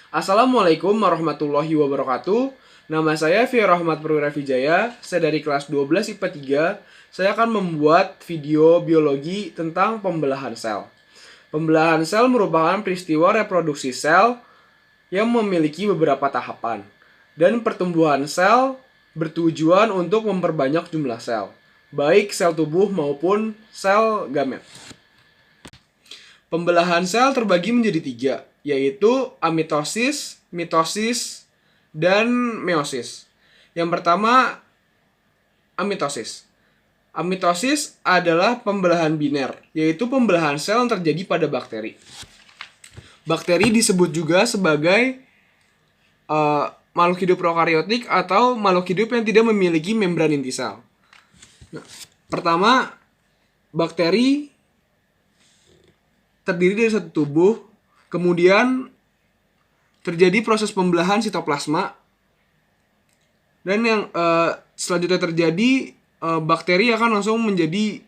Assalamualaikum warahmatullahi wabarakatuh. Nama saya Fir Rahmat Perwira Vijaya. Saya dari kelas 12 IPA 3. Saya akan membuat video biologi tentang pembelahan sel. Pembelahan sel merupakan peristiwa reproduksi sel yang memiliki beberapa tahapan. Dan pertumbuhan sel bertujuan untuk memperbanyak jumlah sel, baik sel tubuh maupun sel gamet. Pembelahan sel terbagi menjadi 3, yaitu amitosis, mitosis, dan meiosis. Yang pertama, amitosis. Amitosis adalah pembelahan biner, yaitu pembelahan sel yang terjadi pada bakteri. Bakteri disebut juga sebagai makhluk hidup prokariotik atau makhluk hidup yang tidak memiliki membran inti sel. Nah, pertama, bakteri terdiri dari satu tubuh, kemudian terjadi proses pembelahan sitoplasma, dan yang selanjutnya terjadi bakteri akan langsung menjadi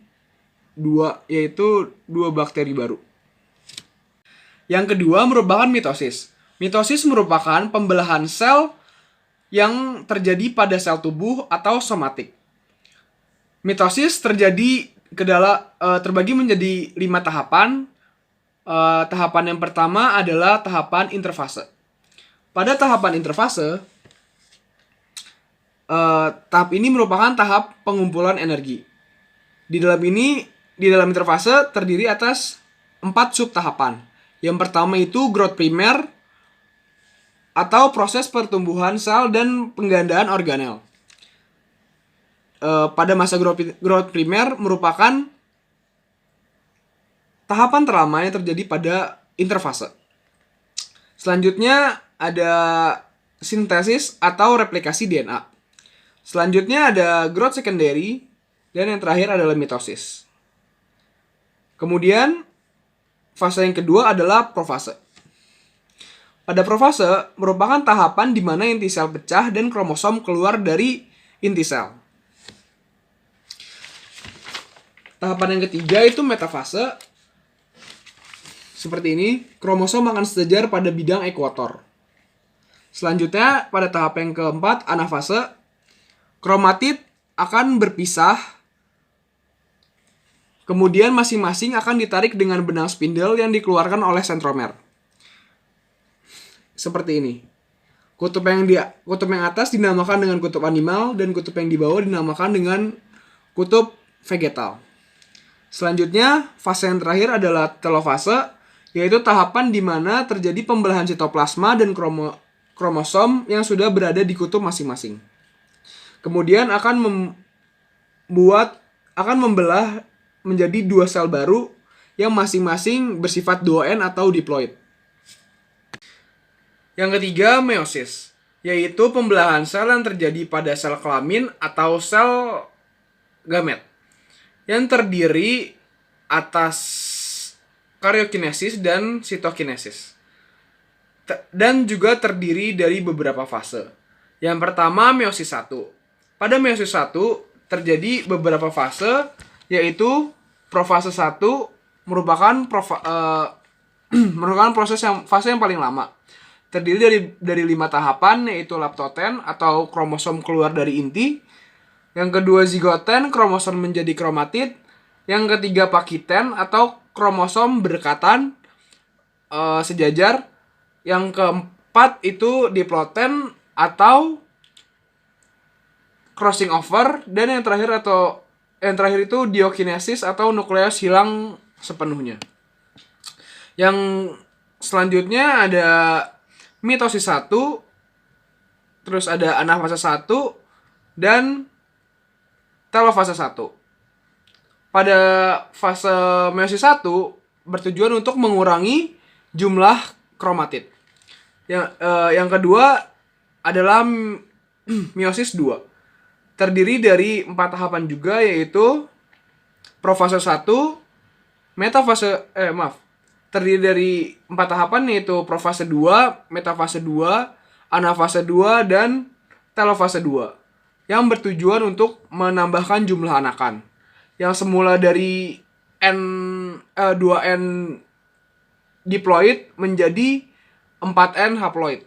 dua, yaitu dua bakteri baru. Yang kedua merupakan mitosis. Mitosis merupakan pembelahan sel yang terjadi pada sel tubuh atau somatik. Mitosis terbagi menjadi 5 tahapan. Tahapan yang pertama adalah tahapan interfase. Pada tahapan interfase, tahap ini merupakan tahap pengumpulan energi. Di dalam interfase terdiri atas 4 subtahapan. Yang pertama itu growth primer atau proses pertumbuhan sel dan penggandaan organel. Pada masa growth primer merupakan tahapan terlama yang terjadi pada interfase. Selanjutnya ada sintesis atau replikasi DNA. Selanjutnya ada growth secondary, dan yang terakhir adalah mitosis. Kemudian fase yang kedua adalah profase. Pada profase merupakan tahapan di mana inti sel pecah dan kromosom keluar dari inti sel. Tahapan yang ketiga itu metafase. Seperti ini, kromosom akan sejajar pada bidang ekuator. Selanjutnya, pada tahap yang keempat, anafase, kromatid akan berpisah. Kemudian masing-masing akan ditarik dengan benang spindle yang dikeluarkan oleh sentromer. Seperti ini. Kutub yang atas dinamakan dengan kutub animal, dan kutub yang di bawah dinamakan dengan kutub vegetal. Selanjutnya, fase yang terakhir adalah telofase, yaitu tahapan di mana terjadi pembelahan sitoplasma dan kromosom yang sudah berada di kutub masing-masing. Kemudian akan membelah menjadi 2 sel baru yang masing-masing bersifat 2N atau diploid. Yang ketiga, meiosis, yaitu pembelahan sel yang terjadi pada sel kelamin atau sel gamet, yang terdiri atas karyokinesis dan sitokinesis. Dan juga terdiri dari beberapa fase. Yang pertama, meiosis 1. Pada meiosis 1 terjadi beberapa fase, yaitu profase 1 merupakan fase yang paling lama. Terdiri dari 5 tahapan, yaitu laptoten atau kromosom keluar dari inti. Yang kedua, zigoten, kromosom menjadi kromatid. Yang ketiga, pakiten atau kromosom berdekatan sejajar. Yang keempat itu diploten atau crossing over, dan yang terakhir itu diokinesis atau nukleus hilang sepenuhnya. Yang selanjutnya ada mitosis 1, terus ada anafase 1 dan telofase 1. Pada fase meiosis 1 bertujuan untuk mengurangi jumlah kromatid. Yang kedua adalah meiosis 2. Terdiri dari 4 tahapan juga, yaitu profase 1, terdiri dari 4 tahapan, yaitu profase 2, metafase 2, anafase 2, dan telofase 2, yang bertujuan untuk menambahkan jumlah anakan. Yang semula dari 2N diploid menjadi 4N haploid.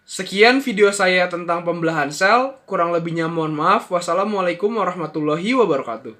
Sekian video saya tentang pembelahan sel. Kurang lebihnya mohon maaf. Wassalamualaikum warahmatullahi wabarakatuh.